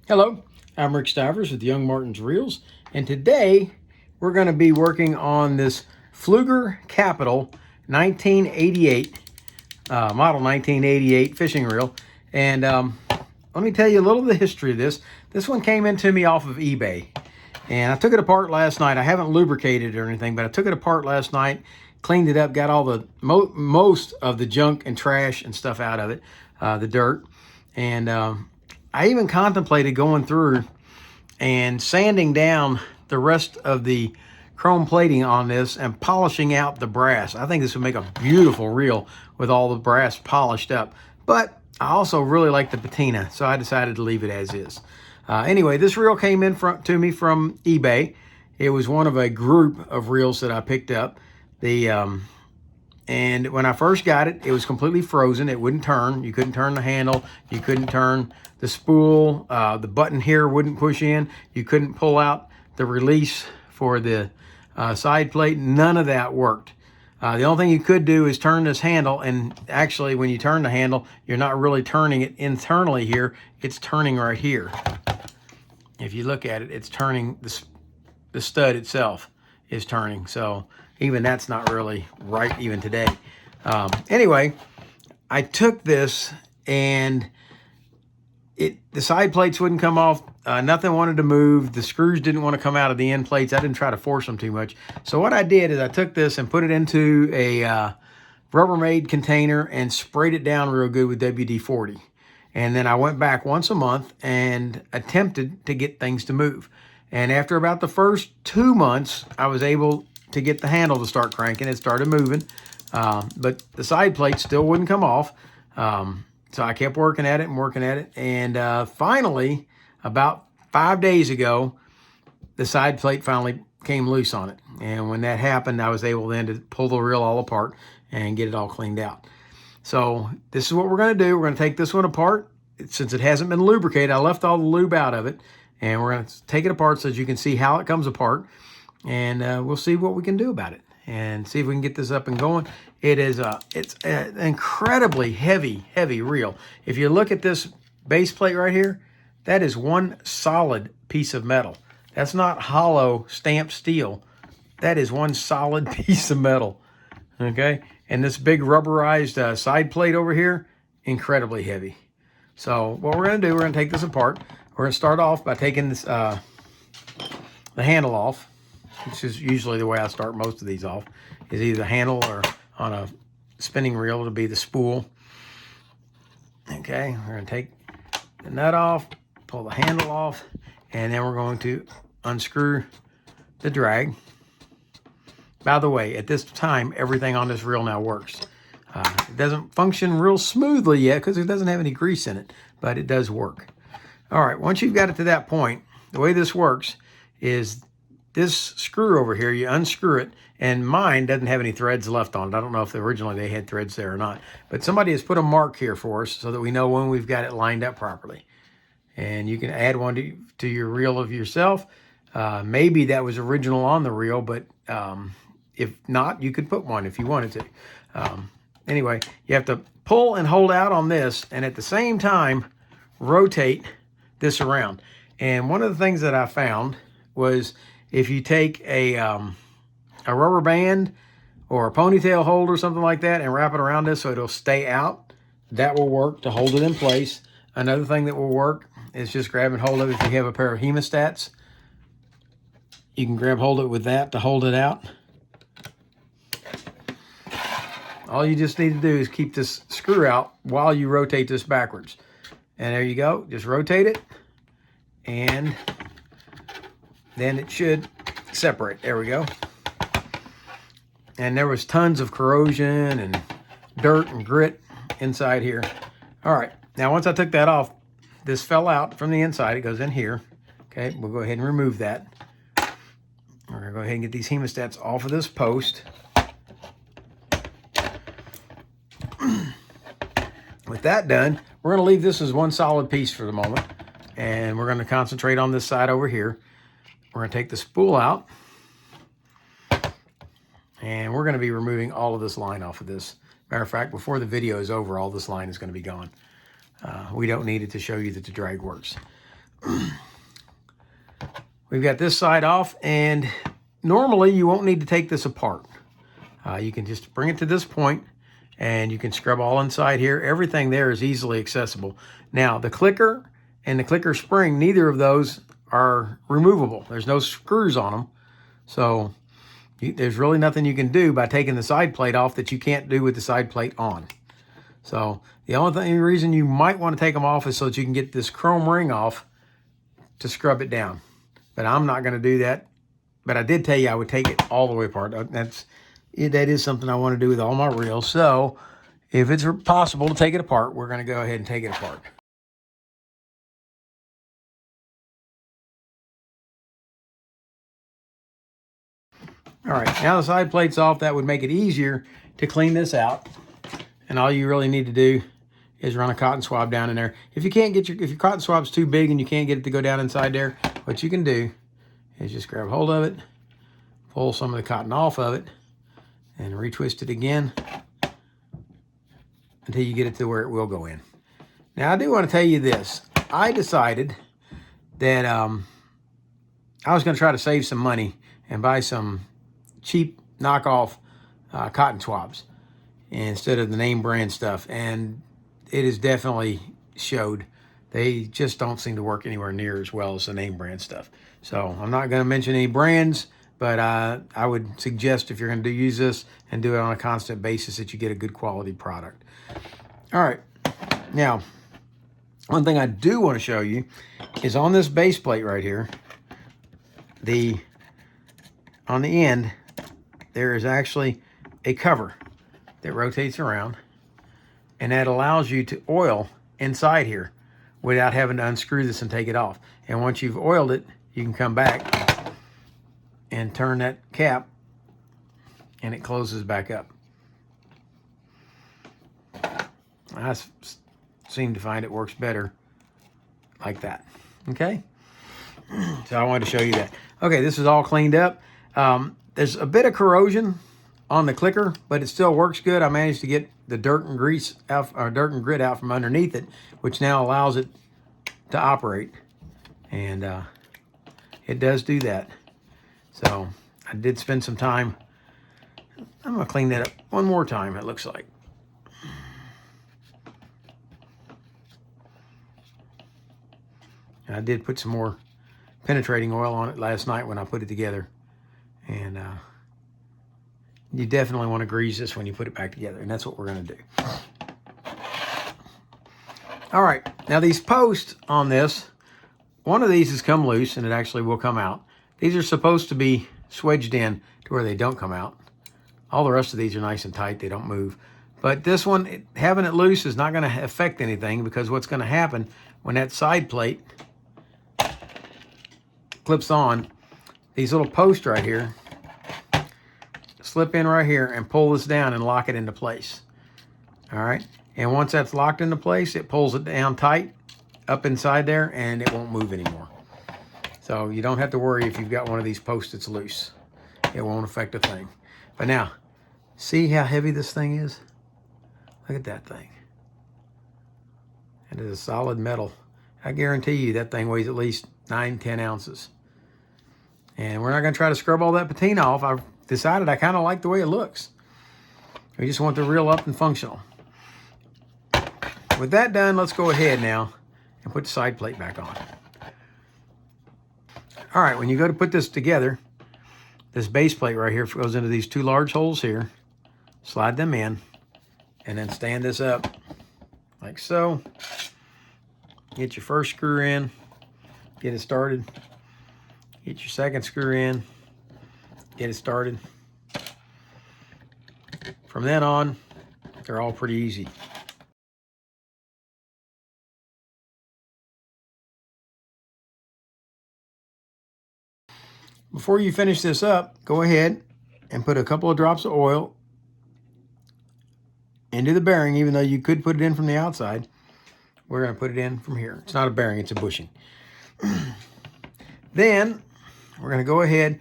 Hello, I'm Rick Stivers with YoungMartin'sReels, and today we're going to be working on this Pfluger Capital 1988, model 1988 fishing reel. And let me tell you a little of the history of this. This one came into me off of eBay, and I took it apart last night. I haven't lubricated it or anything, but I took it apart last night, cleaned it up, got all the most of the junk and trash and stuff out of it, the dirt, and I even contemplated going through and sanding down the rest of the chrome plating on this and polishing out the brass. I think this would make a beautiful reel with all the brass polished up. But I also really like the patina, so I decided to leave it as is. Anyway, this reel came in to me from eBay. It was one of a group of reels that I picked up. And when I first got it, it was completely frozen. It wouldn't turn. You couldn't turn the handle. You couldn't turn the spool. The button here wouldn't push in. You couldn't pull out the release for the side plate. None of that worked. The only thing you could do is turn this handle, and actually when you turn the handle, you're not really turning it internally here. It's turning right here. If you look at it, it's turning, the stud itself is turning. So even that's not really right even today. Anyway, I took this and the side plates wouldn't come off. Nothing wanted to move. The screws didn't want to come out of the end plates. I didn't try to force them too much. So what I did is I took this and put it into a Rubbermaid container and sprayed it down real good with WD-40. And then I went back once a month and attempted to get things to move. And after about the first 2 months, I was able to get the handle to start cranking. It started moving, but the side plate still wouldn't come off. So I kept working at it. And finally, about 5 days ago, the side plate finally came loose on it. And when that happened, I was able then to pull the reel all apart and get it all cleaned out. So this is what we're going to do. We're going to take this one apart. Since it hasn't been lubricated, I left all the lube out of it. And we're going to take it apart so that you can see how it comes apart. And we'll see what we can do about it and see if we can get this up and going. It's an incredibly heavy reel. If you look at this base plate right here, that is one solid piece of metal. That's not hollow stamped steel. That is one solid piece of metal, okay? And this big rubberized side plate over here, incredibly heavy. So what we're gonna do, we're gonna take this apart. We're gonna start off by taking this, the handle off, which is usually the way I start most of these off, is either the handle or on a spinning reel, it'll be the spool. Okay, we're gonna take the nut off, pull the handle off, and then we're going to unscrew the drag. By the way, at this time, everything on this reel now works. It doesn't function real smoothly yet because it doesn't have any grease in it, but it does work. All right, once you've got it to that point, the way this works is this screw over here, you unscrew it, and mine doesn't have any threads left on it. I don't know if originally they had threads there or not, but somebody has put a mark here for us so that we know when we've got it lined up properly. And you can add one to your reel of yourself. Maybe that was original on the reel, but if not, you could put one if you wanted to. Anyway, you have to pull and hold out on this, and at the same time, rotate this around. And one of the things that I found was if you take a rubber band or a ponytail holder or something like that and wrap it around this so it'll stay out, that will work to hold it in place. Another thing that will work is just grab and hold it. If you have a pair of hemostats, you can grab hold of it with that to hold it out. All you just need to do is keep this screw out while you rotate this backwards. And there you go. Just rotate it, and then it should separate. There we go. And there was tons of corrosion and dirt and grit inside here. All right. Now, once I took that off, this fell out from the inside. It goes in here. Okay. We'll go ahead and remove that. We're going to go ahead and get these hemostats off of this post. With that done, we're going to leave this as one solid piece for the moment, and we're going to concentrate on this side over here. We're going to take the spool out, and we're going to be removing all of this line off of this. Matter of fact, before the video is over, all this line is going to be gone. We don't need it to show you that the drag works. We've got this side off, and normally you won't need to take this apart. You can just bring it to this point, and you can scrub all inside here. Everything there is easily accessible. Now, the clicker and the clicker spring, neither of those are removable. There's no screws on them. So there's really nothing you can do by taking the side plate off that you can't do with the side plate on. So the only reason you might want to take them off is so that you can get this chrome ring off to scrub it down. But I'm not going to do that. But I did tell you I would take it all the way apart. That is something I want to do with all my reels. So if it's possible to take it apart, we're going to go ahead and take it apart. All right, now the side plate's off. That would make it easier to clean this out. And all you really need to do is run a cotton swab down in there. If you can't get if your cotton swab's too big and you can't get it to go down inside there, what you can do is just grab hold of it, pull some of the cotton off of it, and retwist it again until you get it to where it will go in. Now, I do want to tell you this. I decided that I was going to try to save some money and buy some cheap knockoff cotton swabs instead of the name brand stuff, and it has definitely showed. They just don't seem to work anywhere near as well as the name brand stuff. So I'm not going to mention any brands, but I would suggest if you're going to use this and do it on a constant basis that you get a good quality product. All right, now one thing I do want to show you is on this base plate right here, on the end there is actually a cover that rotates around, and that allows you to oil inside here without having to unscrew this and take it off. And once you've oiled it, you can come back and turn that cap and it closes back up. I seem to find it works better like that. Okay, so I wanted to show you that. Okay, this is all cleaned up. There's a bit of corrosion on the clicker, but it still works good. I managed to get the dirt and grease out, or dirt and grit out from underneath it, which now allows it to operate. And it does do that. So I did spend some time. I'm gonna clean that up one more time, it looks like. And I did put some more penetrating oil on it last night when I put it together. And you definitely want to grease this when you put it back together, and that's what we're going to do. All right, now these posts on this, one of these has come loose, and it actually will come out. These are supposed to be swedged in to where they don't come out. All the rest of these are nice and tight. They don't move. But this one, having it loose is not going to affect anything, because what's going to happen when that side plate clips on, these little posts right here slip in right here and pull this down and lock it into place. All right, and once that's locked into place, it pulls it down tight up inside there, and it won't move anymore. So you don't have to worry if you've got one of these posts that's loose. It won't affect a thing. But now, see how heavy this thing is? Look at that thing. It is a solid metal. I guarantee you that thing weighs at least 9-10 ounces. And we're not going to try to scrub all that patina off. I've decided I kind of like the way it looks. We just want the reel up and functional. With that done, let's go ahead now and put the side plate back on. All right, when you go to put this together, this base plate right here goes into these two large holes here. Slide them in, and then stand this up like so. Get your first screw in, get it started. Get your second screw in, get it started. From then on, they're all pretty easy. Before you finish this up, go ahead and put a couple of drops of oil into the bearing, even though you could put it in from the outside. We're going to put it in from here. It's not a bearing, it's a bushing. Then we're going to go ahead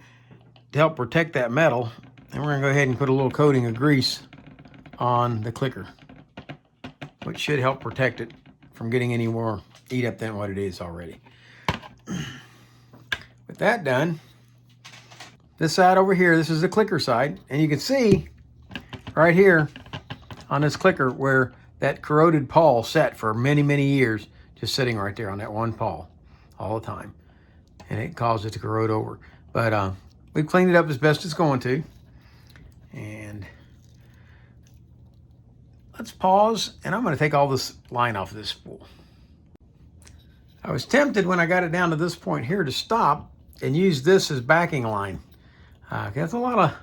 to help protect that metal, and we're going to go ahead and put a little coating of grease on the clicker, which should help protect it from getting any more eat up than what it is already. with that done, this side over here, this is the clicker side, and you can see right here on this clicker where that corroded pawl sat for many, many years, just sitting right there on that one pawl all the time. And it caused it to corrode over. But we've cleaned it up as best it's going to. And let's pause, and I'm going to take all this line off of this spool. I was tempted when I got it down to this point here to stop and use this as backing line. That's a lot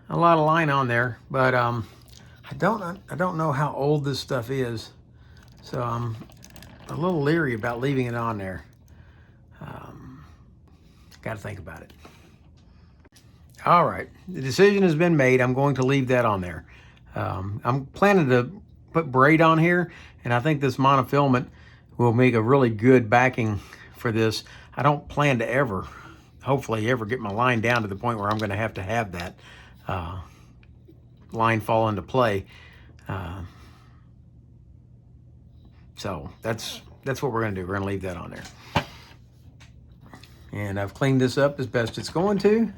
of line on there, but I don't know how old this stuff is, so I'm a little leery about leaving it on there. Got to think about it. All right, the decision has been made. I'm going to leave that on there. I'm planning to put braid on here, and I think this monofilament will make a really good backing for this. I don't plan to ever, hopefully ever, get my line down to the point where I'm going to have that line fall into play. So that's what we're going to do. We're going to leave that on there. And I've cleaned this up as best it's going to,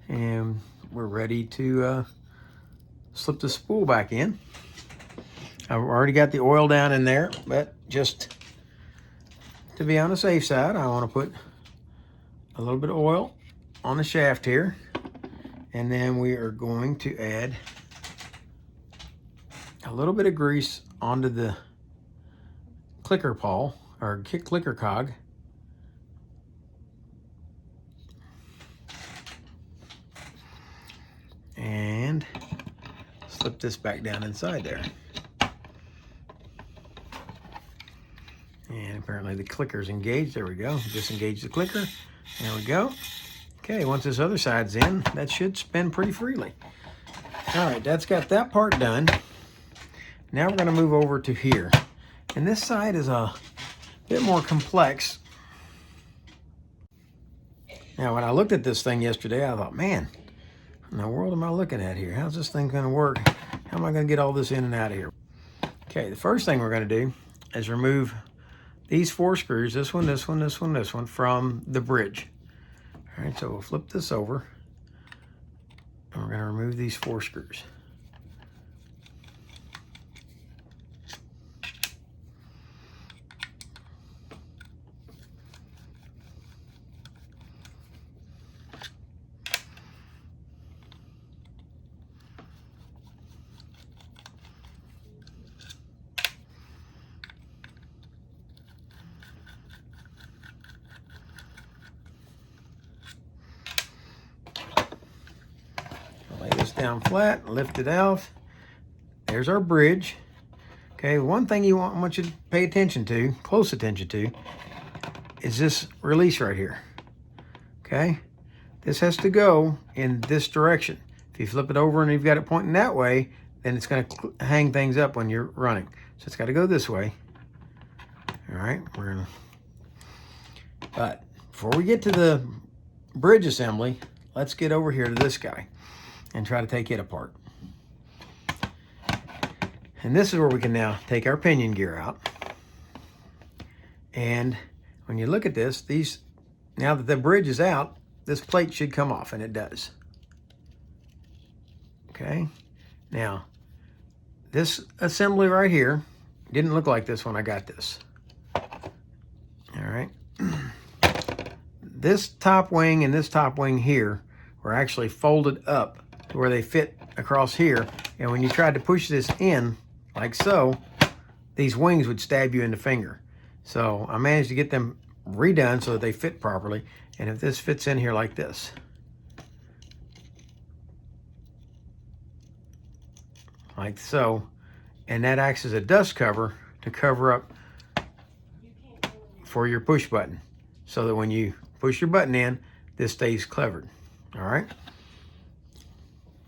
and we're ready to slip the spool back in. I've already got the oil down in there, but just to be on the safe side, I want to put a little bit of oil on the shaft here, and then we are going to add a little bit of grease onto the clicker pawl, or clicker cog. And slip this back down inside there. And apparently the clicker's engaged. There we go. Disengage the clicker. There we go. Okay, once this other side's in, that should spin pretty freely. All right, that's got that part done. Now we're going to move over to here. And this side is a bit more complex. Now, when I looked at this thing yesterday, I thought, man, what in the world am I looking at here? How's this thing going to work? How am I going to get all this in and out of here? Okay, the first thing we're going to do is remove these 4 screws, this one, this one, this one, this one, from the bridge. All right, so we'll flip this over, and we're going to remove these 4 screws. Lay this down flat, lift it out. There's our bridge. Okay, one thing I want you to pay attention to, close attention to, is this release right here. Okay, this has to go in this direction. If you flip it over and you've got it pointing that way, then it's going to hang things up when you're running. So it's got to go this way. All right, but before we get to the bridge assembly, let's get over here to this guy and try to take it apart. And this is where we can now take our pinion gear out. And when you look at this, now that the bridge is out, this plate should come off, and it does. Okay, now this assembly right here didn't look like this when I got this. All right, this top wing and this top wing here were actually folded up to where they fit across here, and when you tried to push this in like so, these wings would stab you in the finger. So I managed to get them redone so that they fit properly. And if this fits in here like this, like so, and that acts as a dust cover to cover up for your push button, so that when you push your button in, this stays covered. All right,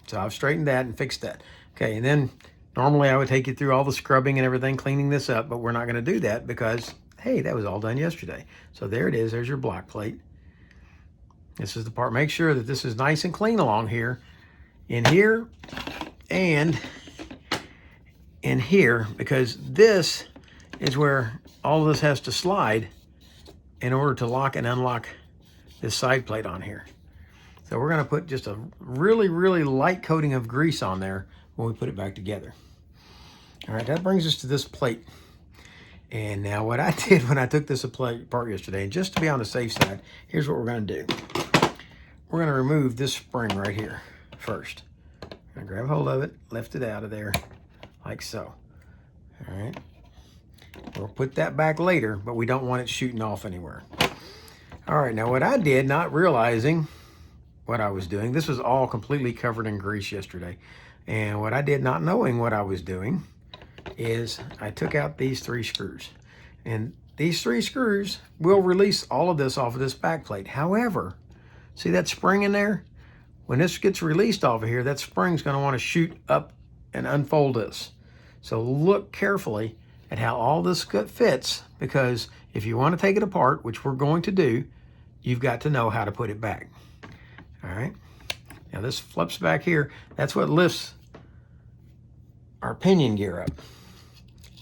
so I've straightened that and fixed that. Okay, and then normally I would take you through all the scrubbing and everything, cleaning this up, but we're not going to do that because, hey, that was all done yesterday. So there it is. There's your block plate. This is the part. Make sure that this is nice and clean along here, in here, and in here, because this is where all of this has to slide in order to lock and unlock this side plate on here. So we're going to put just a really, really light coating of grease on there when we put it back together. All right, that brings us to this plate. And now what I did when I took this apart yesterday, and just to be on the safe side, here's what we're going to do. We're going to remove this spring right here first. I'm going to grab hold of it, lift it out of there like so. All right. We'll put that back later, but we don't want it shooting off anywhere. All right, now what I did, not realizing what I was doing, this was all completely covered in grease yesterday. And what I did, not knowing what I was doing, is I took out these 3 screws. And these 3 screws will release all of this off of this back plate. However, see that spring in there? When this gets released off of here, that spring's going to want to shoot up and unfold this. So look carefully at how all this fits, because if you want to take it apart, which we're going to do, you've got to know how to put it back. All right. Now this flips back here. That's what lifts our pinion gear up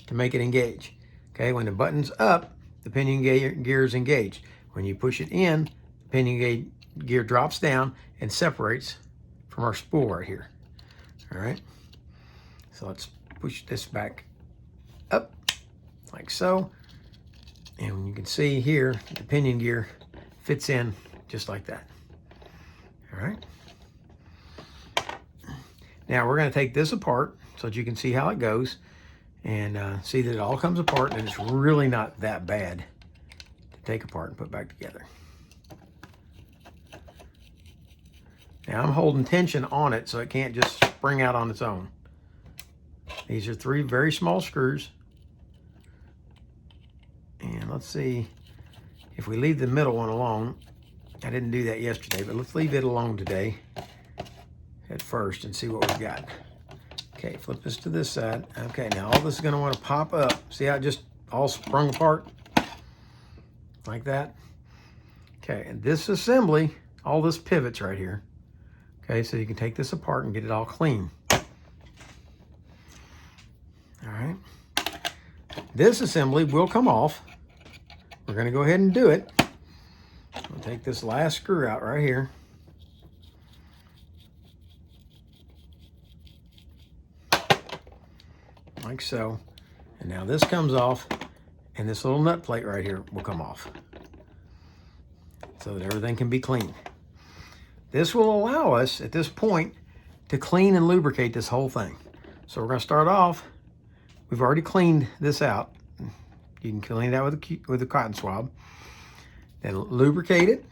to make it engage. Okay, when the button's up, the pinion gear is engaged. When you push it in, the pinion gear drops down and separates from our spool right here. All right. So let's push this back up like so. And you can see here, the pinion gear fits in just like that. All right. Now we're going to take this apart so that you can see how it goes and see that it all comes apart, and it's really not that bad to take apart and put back together. Now I'm holding tension on it so it can't just spring out on its own. These are 3 very small screws. And let's see if we leave the middle one alone. I didn't do that yesterday, but let's leave it alone today at first and see what we've got. Okay, flip this to this side. Okay, now all this is going to want to pop up. See how it just all sprung apart? Like that. Okay, and this assembly, all this pivots right here. Okay, so you can take this apart and get it all clean. All right. This assembly will come off. We're going to go ahead and do it. We'll take this last screw out right here. Like so. And now this comes off, and this little nut plate right here will come off so that everything can be clean. This will allow us at this point to clean and lubricate this whole thing. So we're going to start off. We've already cleaned this out. You can clean it out with a cotton swab. Then lubricate it.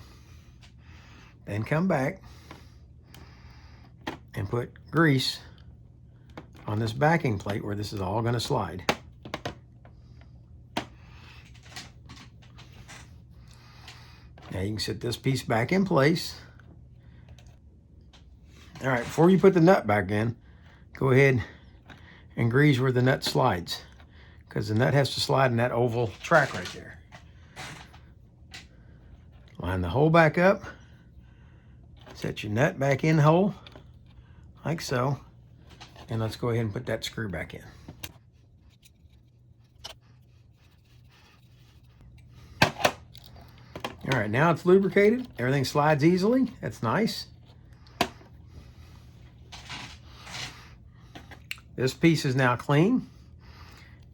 Then come back and put grease on this backing plate where this is all going to slide. Now you can set this piece back in place. All right, before you put the nut back in, go ahead and grease where the nut slides, because the nut has to slide in that oval track right there. Line the hole back up. Set your nut back in hole, like so. And let's go ahead and put that screw back in. All right, now it's lubricated. Everything slides easily. That's nice. This piece is now clean.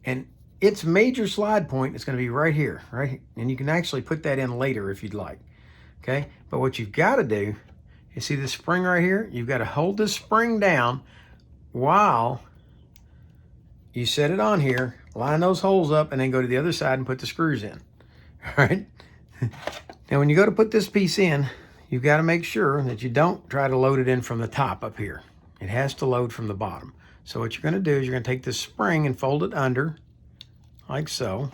And its major slide point is going to be right here, right here. And you can actually put that in later if you'd like. Okay, but what you've got to do, you see this spring right here? You've got to hold this spring down while you set it on here, line those holes up, and then go to the other side and put the screws in. All right. Now, when you go to put this piece in, you've got to make sure that you don't try to load it in from the top up here. It has to load from the bottom. So what you're going to do is you're going to take this spring and fold it under, like so.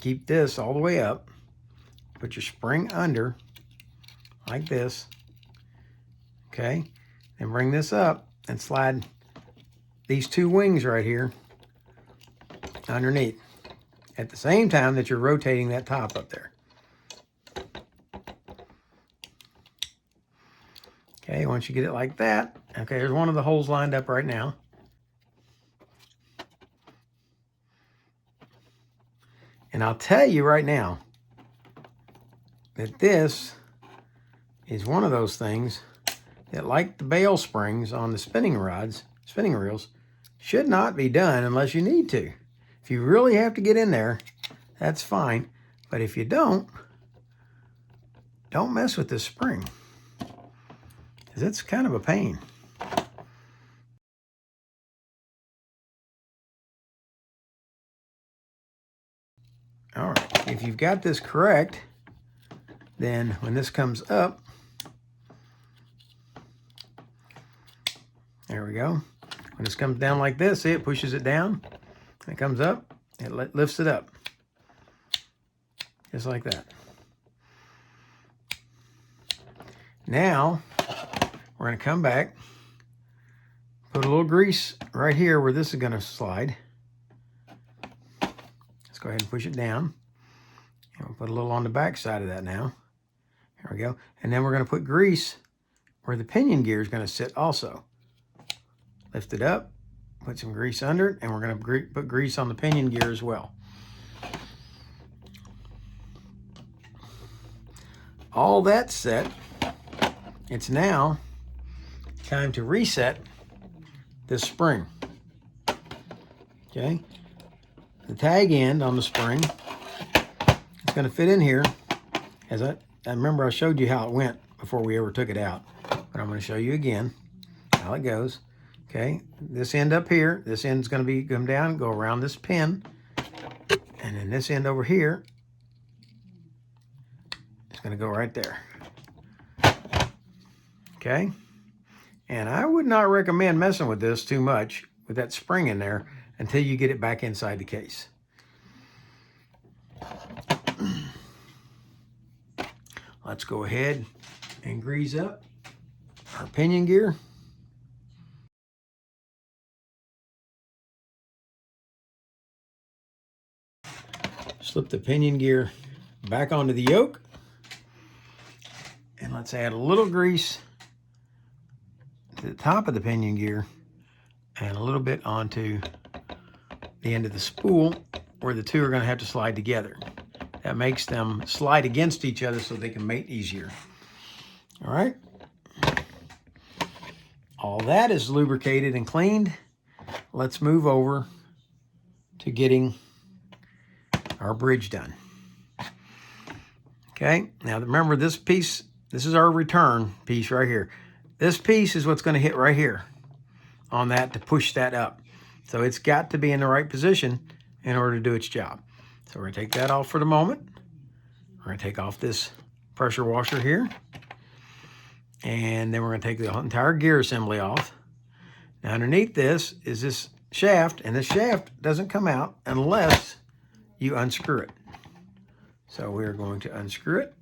Keep this all the way up. Put your spring under, like this. Okay. And bring this up and slide these 2 wings right here underneath at the same time that you're rotating that top up there. Okay, once you get it like that, okay, there's one of the holes lined up right now. And I'll tell you right now, that this is one of those things that, like the bail springs on the spinning reels, should not be done unless you need to. If you really have to get in there, that's fine. But if you don't mess with this spring, because it's kind of a pain. All right, if you've got this correct, then when this comes up, there we go. When this comes down like this, see, it pushes it down. It comes up, it lifts it up. Just like that. Now, we're going to come back, put a little grease right here where this is going to slide. Let's go ahead and push it down. And we'll put a little on the back side of that now. Here we go. And then we're going to put grease where the pinion gear is going to sit also. Lift it up, put some grease under it, and we're going to put grease on the pinion gear as well. All that set, it's now time to reset this spring. Okay, the tag end on the spring, it's going to fit in here. As I remember I showed you how it went before we ever took it out, but I'm going to show you again how it goes. Okay, this end up here, this end's going to come down, go around this pin, and then this end over here, it's going to go right there. Okay, and I would not recommend messing with this too much with that spring in there until you get it back inside the case. Let's go ahead and grease up our pinion gear. Slip the pinion gear back onto the yoke. And let's add a little grease to the top of the pinion gear and a little bit onto the end of the spool where the two are going to have to slide together. That makes them slide against each other so they can mate easier. All right. All that is lubricated and cleaned. Let's move over to getting our bridge done. Okay, now remember this piece, this is our return piece right here. This piece is what's going to hit right here on that to push that up. So it's got to be in the right position in order to do its job. So we're going to take that off for the moment. We're going to take off this pressure washer here. And then we're going to take the entire gear assembly off. Now underneath this is this shaft, and this shaft doesn't come out unless you unscrew it. So we're going to unscrew it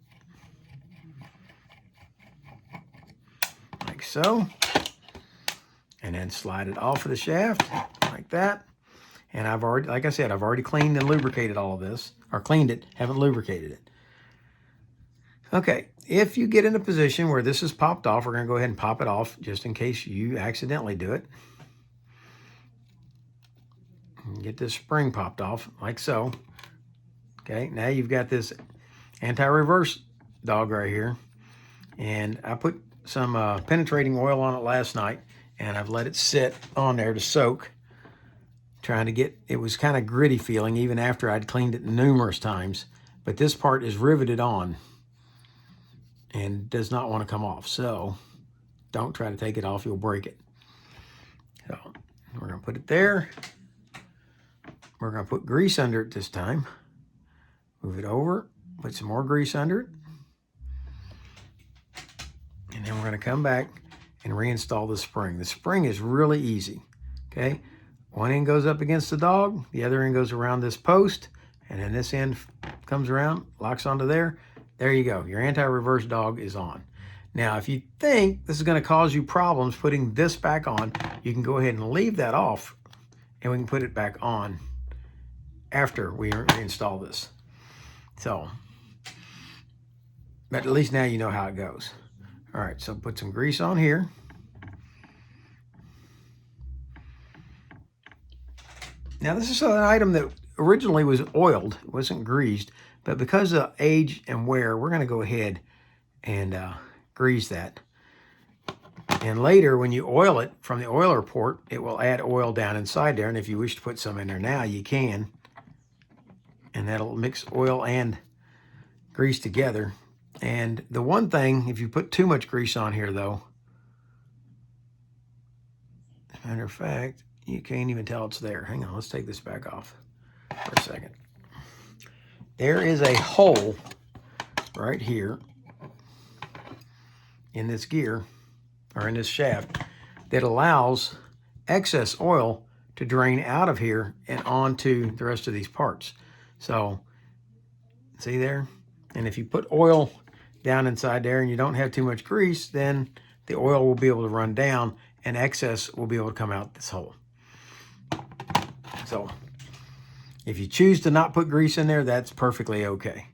like so, and then slide it off of the shaft like that. And I've already, like I said, I've already cleaned and lubricated all of this, or cleaned it, haven't lubricated it. Okay, if you get in a position where this is popped off, we're going to go ahead and pop it off just in case you accidentally do it. Get this spring popped off like so. Okay, now you've got this anti-reverse dog right here. And I put some penetrating oil on it last night, and I've let it sit on there to soak. Trying to get, it was kind of gritty feeling even after I'd cleaned it numerous times. But this part is riveted on and does not want to come off. So don't try to take it off, you'll break it. So we're going to put it there. We're going to put grease under it this time. Move it over, put some more grease under it. And then we're going to come back and reinstall the spring. The spring is really easy, okay? One end goes up against the dog, the other end goes around this post, and then this end comes around, locks onto there. There you go, your anti-reverse dog is on. Now, if you think this is going to cause you problems putting this back on, you can go ahead and leave that off, and we can put it back on after we reinstall this. So, but at least now you know how it goes. All right, so put some grease on here. Now this is an item that originally was oiled, it wasn't greased, But because of age and wear, we're going to go ahead and grease that. And later, when you oil it from the oiler port, it will add oil down inside there. And if you wish to put some in there now, you can. And that'll mix oil and grease together. And the one thing, if you put too much grease on here, though, as a matter of fact, you can't even tell it's there. Hang on, let's take this back off for a second. There is a hole right here in this gear, or in this shaft, that allows excess oil to drain out of here and onto the rest of these parts. So, see there? And if you put oil down inside there and you don't have too much grease, then the oil will be able to run down and excess will be able to come out this hole. So, if you choose to not put grease in there, that's perfectly okay.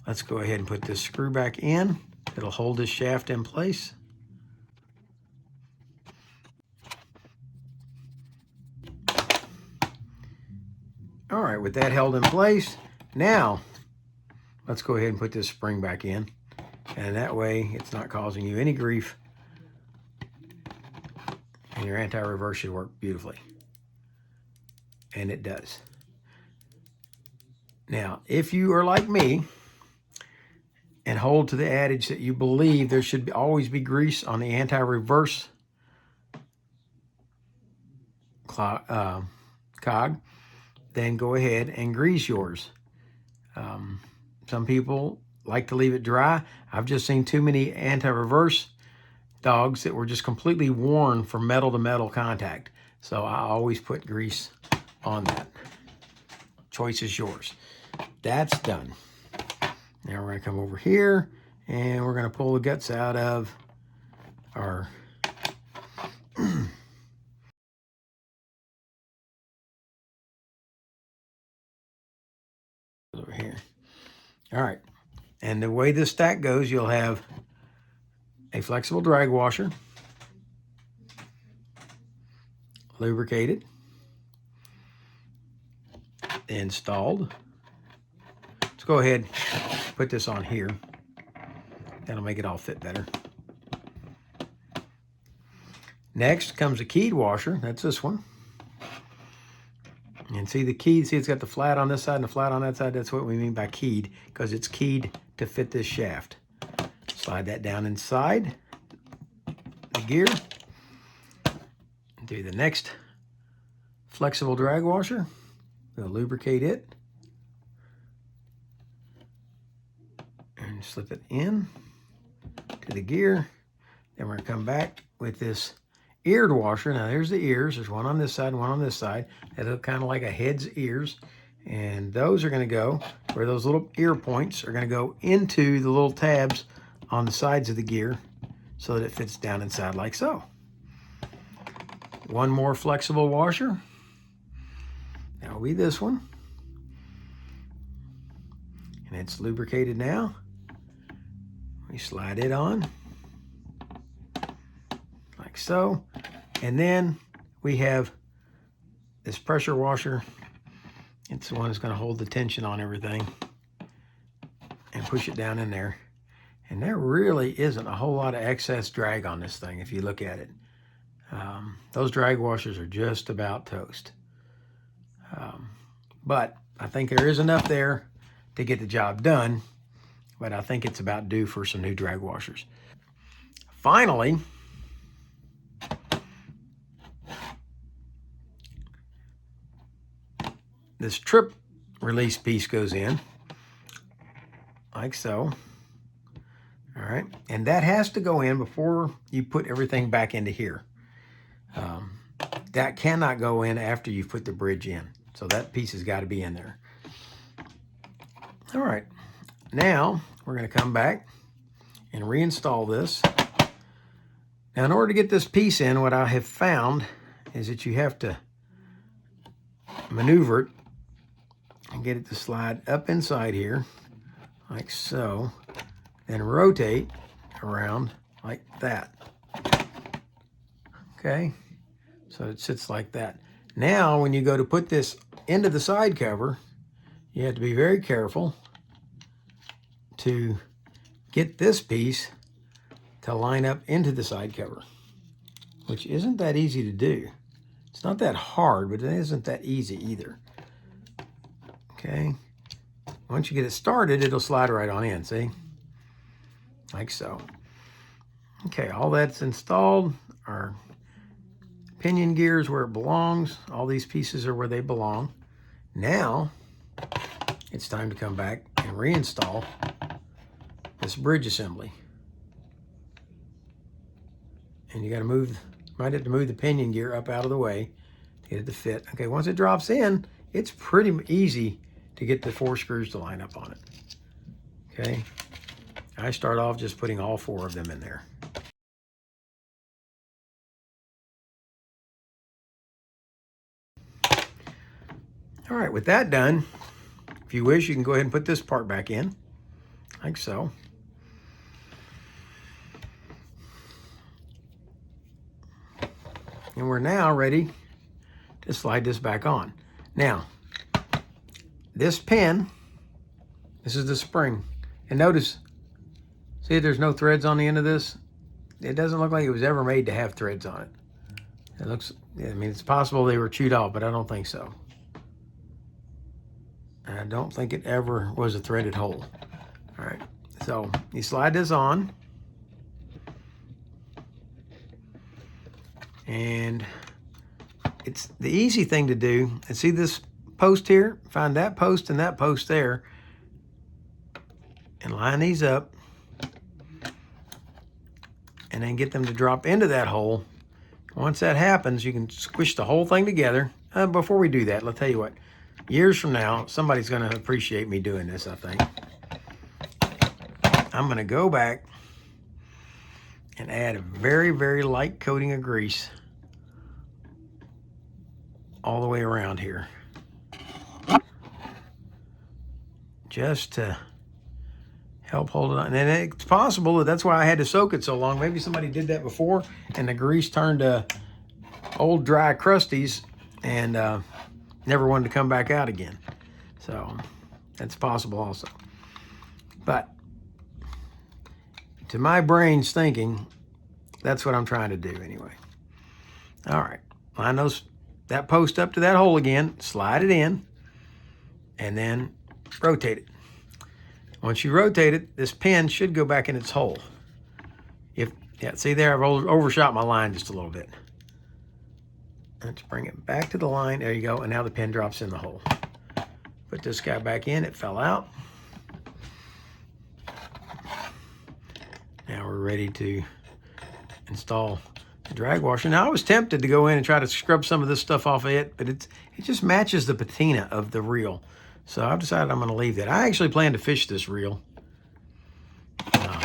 Let's go ahead and put this screw back in. It'll hold this shaft in place. All right, with that held in place, now let's go ahead and put this spring back in. And that way it's not causing you any grief. And your anti-reverse should work beautifully. And it does. Now, if you are like me and hold to the adage that you believe there should always be grease on the anti-reverse cog, then go ahead and grease yours. Some people like to leave it dry. I've just seen too many anti-reverse dogs that were just completely worn from metal to metal contact. So I always put grease on that. Choice is yours. That's done. Now we're going to come over here and we're going to pull the guts out of our over here. All right. And the way this stack goes, you'll have a flexible drag washer, lubricated, installed. Let's go ahead and put this on here. That'll make it all fit better. Next comes a keyed washer. That's this one. And see the key, see it's got the flat on this side and the flat on that side. That's what we mean by keyed, because it's keyed to fit this shaft. Slide that down inside the gear. Do the next flexible drag washer. We'll lubricate it. And slip it in to the gear. Then we're going to come back with this eared washer. Now there's the ears. There's one on this side and one on this side. They look kind of like a head's ears. And those are going to go where those little ear points are going to go into the little tabs on the sides of the gear so that it fits down inside like so. One more flexible washer. That will be this one. And it's lubricated now. We slide it on like so. And then we have this pressure washer. It's the one that's going to hold the tension on everything and push it down in there. And there really isn't a whole lot of excess drag on this thing if you look at it. Those drag washers are just about toast. But I think there is enough there to get the job done. But I think it's about due for some new drag washers. Finally, this trip release piece goes in like so. All right, and that has to go in before you put everything back into here. That cannot go in after you put the bridge in. So that piece has got to be in there. All right, now we're going to come back and reinstall this. Now, in order to get this piece in, what I have found is that you have to maneuver it and get it to slide up inside here like so, then rotate around like that. Okay, so it sits like that. Now, when you go to put this into the side cover, you have to be very careful to get this piece to line up into the side cover, which isn't that easy to do. It's not that hard, but it isn't that easy either. Okay. Once you get it started, it'll slide right on in, see? Like so. Okay, all that's installed. Our pinion gear is where it belongs. All these pieces are where they belong. Now, it's time to come back and reinstall this bridge assembly. And you got to move, might have to move the pinion gear up out of the way to get it to fit. Okay, once it drops in, it's pretty easy to get the 4 screws to line up on it. Okay, I start off just putting all 4 of them in there. All right, with that done, if you wish, you can go ahead and put this part back in, like so. And we're now ready to slide this back on. Now, this pin, this is the spring. And notice, see there's no threads on the end of this? It doesn't look like it was ever made to have threads on it. It looks, I mean, it's possible they were chewed off, but I don't think so. I don't think it ever was a threaded hole. All right, so you slide this on. And it's the easy thing to do. And see this post here? Find that post and that post there. And line these up. And then get them to drop into that hole. Once that happens, you can squish the whole thing together. Before we do that, I'll tell you what. Years from now, somebody's going to appreciate me doing this, I think. I'm going to go back and add a very, very light coating of grease all the way around here. Just to help hold it on. And it's possible that that's why I had to soak it so long. Maybe somebody did that before and the grease turned to old dry crusties and never wanted to come back out again. So that's possible also. But to my brain's thinking, that's what I'm trying to do anyway. All right, line that post up to that hole again, slide it in, and then rotate it. Once you rotate it, this pin should go back in its hole. Yeah, see there, I've overshot my line just a little bit. Let's bring it back to the line. There you go, and now the pin drops in the hole. Put this guy back in, it fell out. Now we're ready to install the drag washer. Now I was tempted to go in and try to scrub some of this stuff off of it, but it just matches the patina of the reel. So I've decided I'm going to leave that. I actually plan to fish this reel. I'm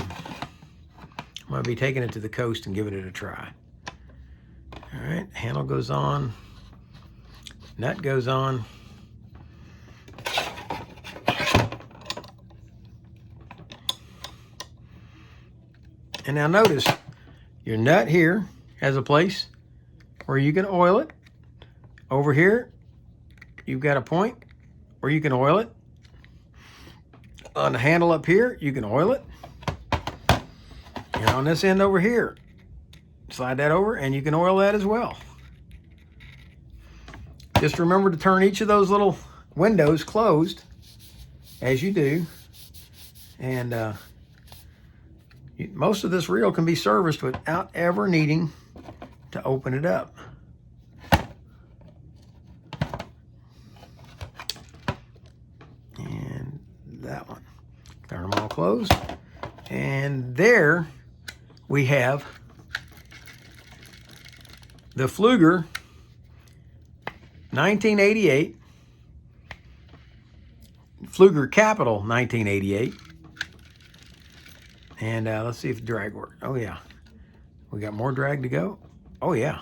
going to be taking it to the coast and giving it a try. All right, handle goes on, nut goes on. And now notice, your nut here has a place where you can oil it. Over here, you've got a point where you can oil it. On the handle up here, you can oil it. And on this end over here, slide that over and you can oil that as well. Just remember to turn each of those little windows closed as you do. And most of this reel can be serviced without ever needing to open it up. And that one. Turn them all closed. And there we have the Pfluger 1988, Pfluger Capital 1988. And let's see if the drag works. Oh yeah, we got more drag to go. Oh yeah,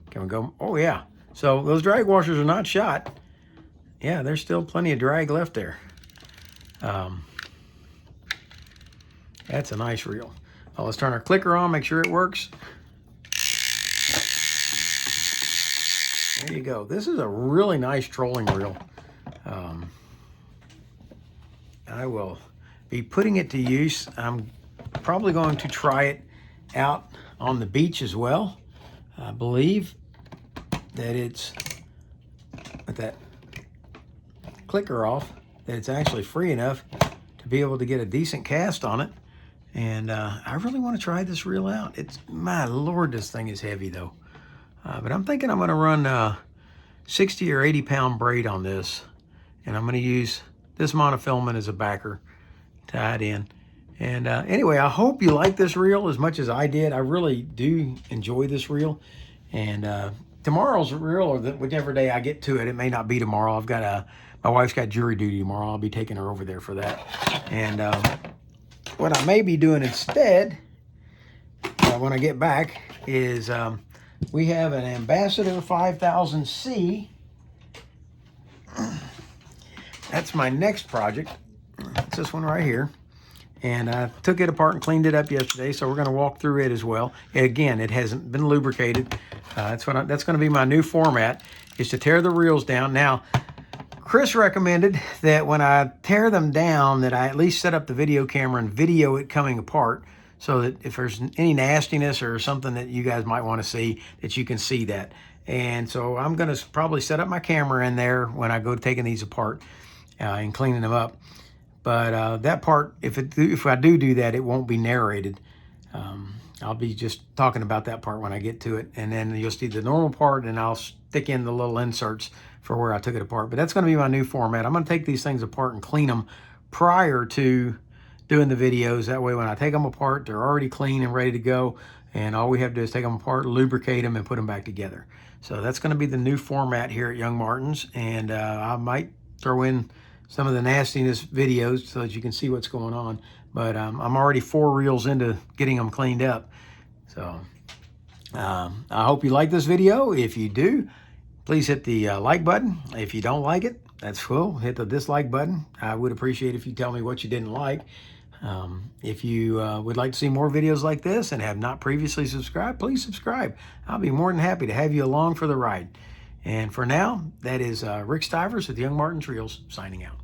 can we go? Oh yeah. So those drag washers are not shot. Yeah, there's still plenty of drag left there. That's a nice reel. Well, let's turn our clicker on, make sure it works. There you go. This is a really nice trolling reel. I will be putting it to use. I'm probably going to try it out on the beach as well. I believe that it's, with that clicker off, that it's actually free enough to be able to get a decent cast on it. And I really want to try this reel out. It's, my Lord, this thing is heavy though. But I'm thinking I'm going to run 60 or 80 pound braid on this. And I'm going to use this monofilament as a backer, tie it in. And anyway, I hope you like this reel as much as I did. I really do enjoy this reel. And tomorrow's reel, or whichever day I get to it, it may not be tomorrow. I've got my wife's got jury duty tomorrow. I'll be taking her over there for that. And what I may be doing instead, when I get back, is we have an Ambassador 5000C. That's my next project. It's this one right here. And I took it apart and cleaned it up yesterday, so we're going to walk through it as well. And again, it hasn't been lubricated. That's going to be my new format, is to tear the reels down. Now, Chris recommended that when I tear them down, that I at least set up the video camera and video it coming apart, so that if there's any nastiness or something that you guys might want to see, that you can see that. And so I'm going to probably set up my camera in there when I go taking these apart and cleaning them up. But that part, if I do that, it won't be narrated. I'll be just talking about that part when I get to it. And then you'll see the normal part, and I'll stick in the little inserts for where I took it apart. But that's going to be my new format. I'm going to take these things apart and clean them prior to doing the videos. That way when I take them apart, they're already clean and ready to go. And all we have to do is take them apart, lubricate them, and put them back together. So that's going to be the new format here at Young Martin's. And I might throw in some of the nastiness videos so that you can see what's going on. But I'm already 4 reels into getting them cleaned up. So I hope you like this video. If you do, please hit the like button. If you don't like it, that's cool. Hit the dislike button. I would appreciate if you tell me what you didn't like. If you would like to see more videos like this and have not previously subscribed, please subscribe. I'll be more than happy to have you along for the ride. And for now, that is Rick Stivers with Young Martin's Reels signing out.